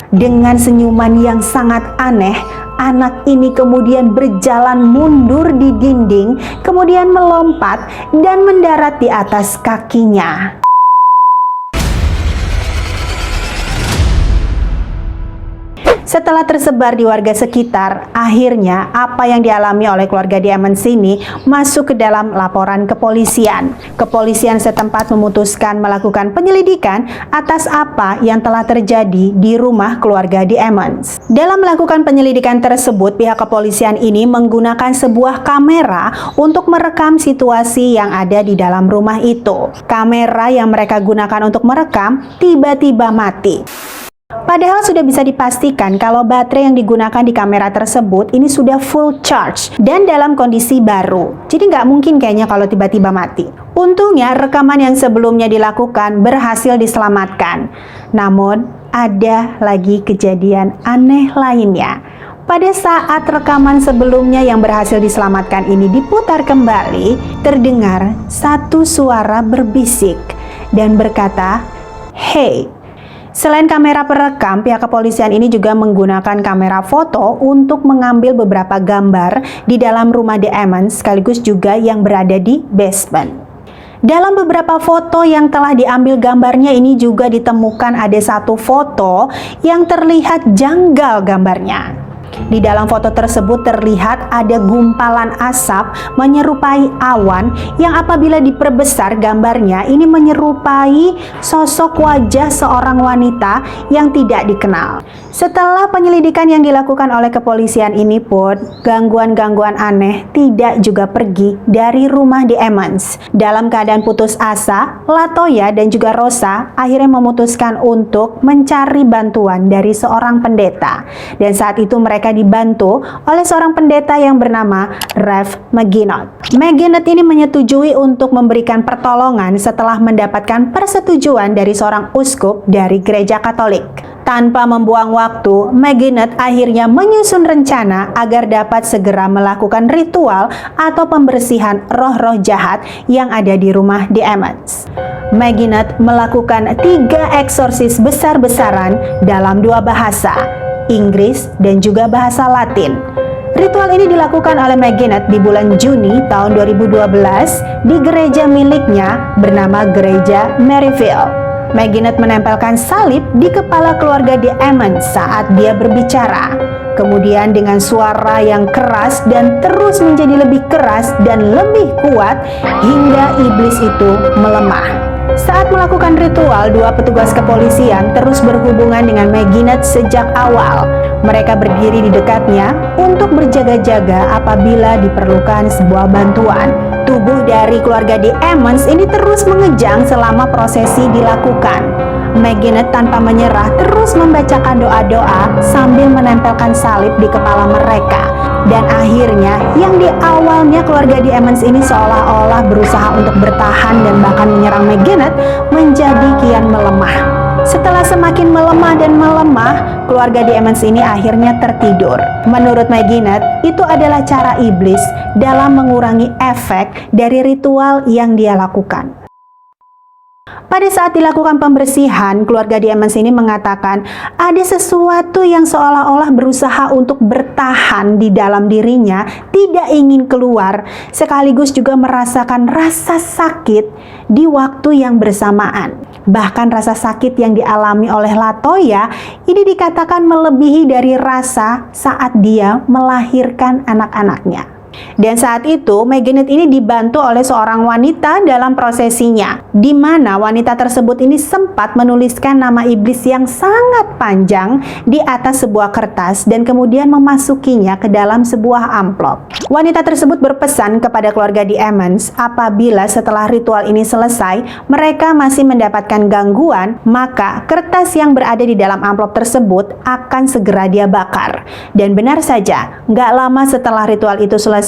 Dengan senyuman yang sangat aneh, anak ini kemudian berjalan mundur di dinding, kemudian melompat dan mendarat di atas kakinya. Setelah tersebar di warga sekitar, akhirnya apa yang dialami oleh keluarga Diamonds ini masuk ke dalam laporan kepolisian. Kepolisian setempat memutuskan melakukan penyelidikan atas apa yang telah terjadi di rumah keluarga Diamonds. Dalam melakukan penyelidikan tersebut, pihak kepolisian ini menggunakan sebuah kamera untuk merekam situasi yang ada di dalam rumah itu. Kamera yang mereka gunakan untuk merekam tiba-tiba mati. Padahal sudah bisa dipastikan kalau baterai yang digunakan di kamera tersebut ini sudah full charge dan dalam kondisi baru. Jadi nggak mungkin kayaknya kalau tiba-tiba mati. Untungnya rekaman yang sebelumnya dilakukan berhasil diselamatkan. Namun ada lagi kejadian aneh lainnya. Pada saat rekaman sebelumnya yang berhasil diselamatkan ini diputar kembali, terdengar satu suara berbisik dan berkata, "Hey." Selain kamera perekam, pihak kepolisian ini juga menggunakan kamera foto untuk mengambil beberapa gambar di dalam rumah Diamonds sekaligus juga yang berada di basement. Dalam beberapa foto yang telah diambil gambarnya ini juga ditemukan ada satu foto yang terlihat janggal gambarnya. Di dalam foto tersebut terlihat ada gumpalan asap menyerupai awan yang apabila diperbesar gambarnya ini menyerupai sosok wajah seorang wanita yang tidak dikenal. Setelah penyelidikan yang dilakukan oleh kepolisian ini pun, gangguan-gangguan aneh tidak juga pergi dari rumah Diamonds. Dalam keadaan putus asa, Latoya dan juga Rosa akhirnya memutuskan untuk mencari bantuan dari seorang pendeta. Dan saat itu mereka dibantu oleh seorang pendeta yang bernama Rev McGinott. McGinott ini menyetujui untuk memberikan pertolongan setelah mendapatkan persetujuan dari seorang uskup dari gereja Katolik. Tanpa membuang waktu, McGinott akhirnya menyusun rencana agar dapat segera melakukan ritual atau pembersihan roh-roh jahat yang ada di rumah Diamonds. McGinott melakukan 3 eksorsis besar-besaran dalam 2 bahasa, Inggris dan juga bahasa Latin. Ritual ini dilakukan oleh McGinott di bulan Juni tahun 2012 di gereja miliknya bernama Gereja Maryville. McGinott menempelkan salib di kepala keluarga Diamonds saat dia berbicara. Kemudian dengan suara yang keras dan terus menjadi lebih keras dan lebih kuat hingga iblis itu melemah. Saat melakukan ritual, 2 petugas kepolisian terus berhubungan dengan McGinott sejak awal. Mereka berdiri di dekatnya untuk berjaga-jaga apabila diperlukan sebuah bantuan. Tubuh dari keluarga Diamonds ini terus mengejang selama prosesi dilakukan. McGinott tanpa menyerah terus membacakan doa-doa sambil menempelkan salib di kepala mereka. Dan akhirnya yang di awalnya keluarga Diamonds ini seolah-olah berusaha untuk bertahan dan bahkan menyerang McGinott menjadi kian melemah. Setelah semakin melemah dan melemah, keluarga Diamonds ini akhirnya tertidur. Menurut McGinott, itu adalah cara iblis dalam mengurangi efek dari ritual yang dia lakukan. Pada saat dilakukan pembersihan, keluarga Diamonds ini mengatakan ada sesuatu yang seolah-olah berusaha untuk bertahan di dalam dirinya, tidak ingin keluar, sekaligus juga merasakan rasa sakit di waktu yang bersamaan. Bahkan rasa sakit yang dialami oleh Latoya ini dikatakan melebihi dari rasa saat dia melahirkan anak-anaknya. Dan saat itu McGinott ini dibantu oleh seorang wanita dalam prosesinya, di mana wanita tersebut ini sempat menuliskan nama iblis yang sangat panjang di atas sebuah kertas dan kemudian memasukinya ke dalam sebuah amplop. Wanita tersebut berpesan kepada keluarga Diamonds apabila setelah ritual ini selesai mereka masih mendapatkan gangguan, maka kertas yang berada di dalam amplop tersebut akan segera dia bakar. Dan benar saja, nggak lama setelah ritual itu selesai,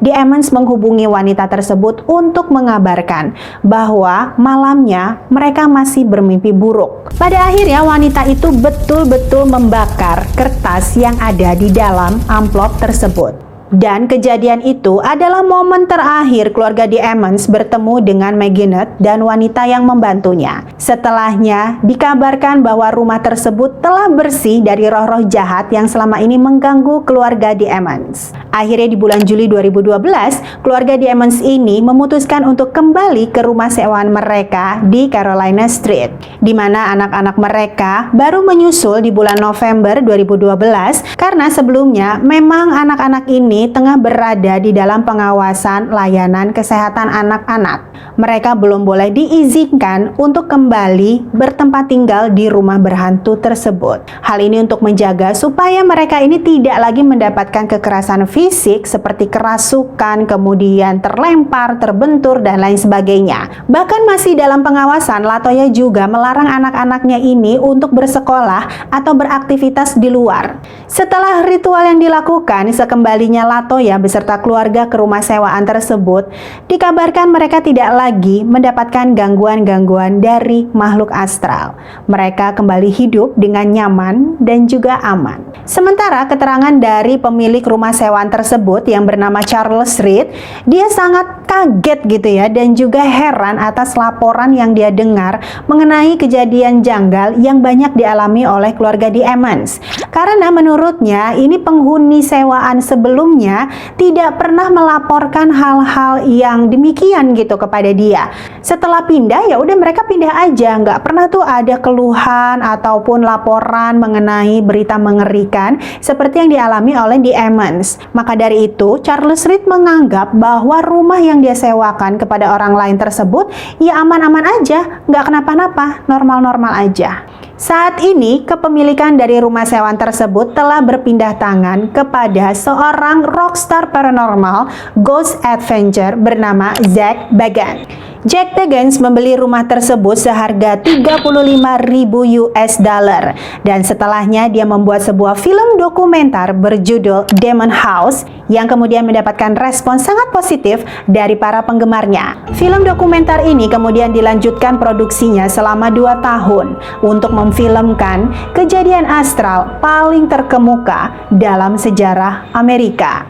Diamonds menghubungi wanita tersebut untuk mengabarkan bahwa malamnya mereka masih bermimpi buruk. Pada akhirnya wanita itu betul-betul membakar kertas yang ada di dalam amplop tersebut. Dan kejadian itu adalah momen terakhir keluarga The Emmons bertemu dengan Maginot dan wanita yang membantunya. Setelahnya, dikabarkan bahwa rumah tersebut telah bersih dari roh-roh jahat yang selama ini mengganggu keluarga The Emmons. Akhirnya di bulan Juli 2012, keluarga The Emmons ini memutuskan untuk kembali ke rumah sewaan mereka di Carolina Street, di mana anak-anak mereka baru menyusul di bulan November 2012 karena sebelumnya memang anak-anak ini tengah berada di dalam pengawasan layanan kesehatan anak-anak. Mereka belum boleh diizinkan untuk kembali bertempat tinggal di rumah berhantu tersebut. Hal ini untuk menjaga supaya mereka ini tidak lagi mendapatkan kekerasan fisik seperti kerasukan, kemudian terlempar, terbentur, dan lain sebagainya. Bahkan masih dalam pengawasan, Latoya juga melarang anak-anaknya ini untuk bersekolah atau beraktivitas di luar. Setelah ritual yang dilakukan, sekembalinya Latoya beserta keluarga ke rumah sewaan tersebut, dikabarkan mereka tidak lagi mendapatkan gangguan-gangguan dari makhluk astral. Mereka kembali hidup dengan nyaman dan juga aman. Sementara keterangan dari pemilik rumah sewaan tersebut yang bernama Charles Reed, dia sangat kaget gitu ya, dan juga heran atas laporan yang dia dengar mengenai kejadian janggal yang banyak dialami oleh keluarga The Emmons. Karena menurutnya ini penghuni sewaan sebelumnya tidak pernah melaporkan hal-hal yang demikian gitu kepada dia. Setelah pindah ya udah mereka pindah aja, nggak pernah tuh ada keluhan ataupun laporan mengenai berita mengerikan seperti yang dialami oleh The Emmons. Maka dari itu Charles Reed menganggap bahwa rumah yang dia sewakan kepada orang lain tersebut ya aman-aman aja, nggak kenapa-napa, normal-normal aja. Saat ini, kepemilikan dari rumah sewaan tersebut telah berpindah tangan kepada seorang rockstar paranormal ghost adventure bernama Zak Bagans. Jack Bagans membeli rumah tersebut seharga 35.000 US dollar dan setelahnya dia membuat sebuah film dokumenter berjudul Demon House yang kemudian mendapatkan respon sangat positif dari para penggemarnya. Film dokumenter ini kemudian dilanjutkan produksinya selama 2 tahun untuk memfilmkan kejadian astral paling terkemuka dalam sejarah Amerika.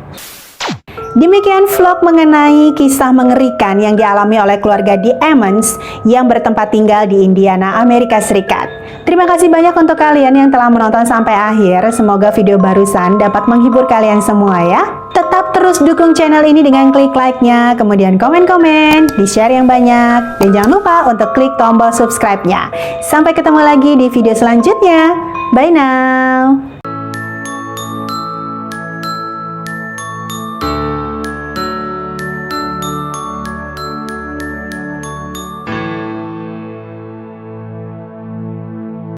Demikian vlog mengenai kisah mengerikan yang dialami oleh keluarga The Emmons yang bertempat tinggal di Indiana, Amerika Serikat. Terima kasih banyak untuk kalian yang telah menonton sampai akhir. Semoga video barusan dapat menghibur kalian semua ya. Tetap terus dukung channel ini dengan klik like-nya, kemudian komen-komen, di-share yang banyak, dan jangan lupa untuk klik tombol subscribe-nya. Sampai ketemu lagi di video selanjutnya. Bye now!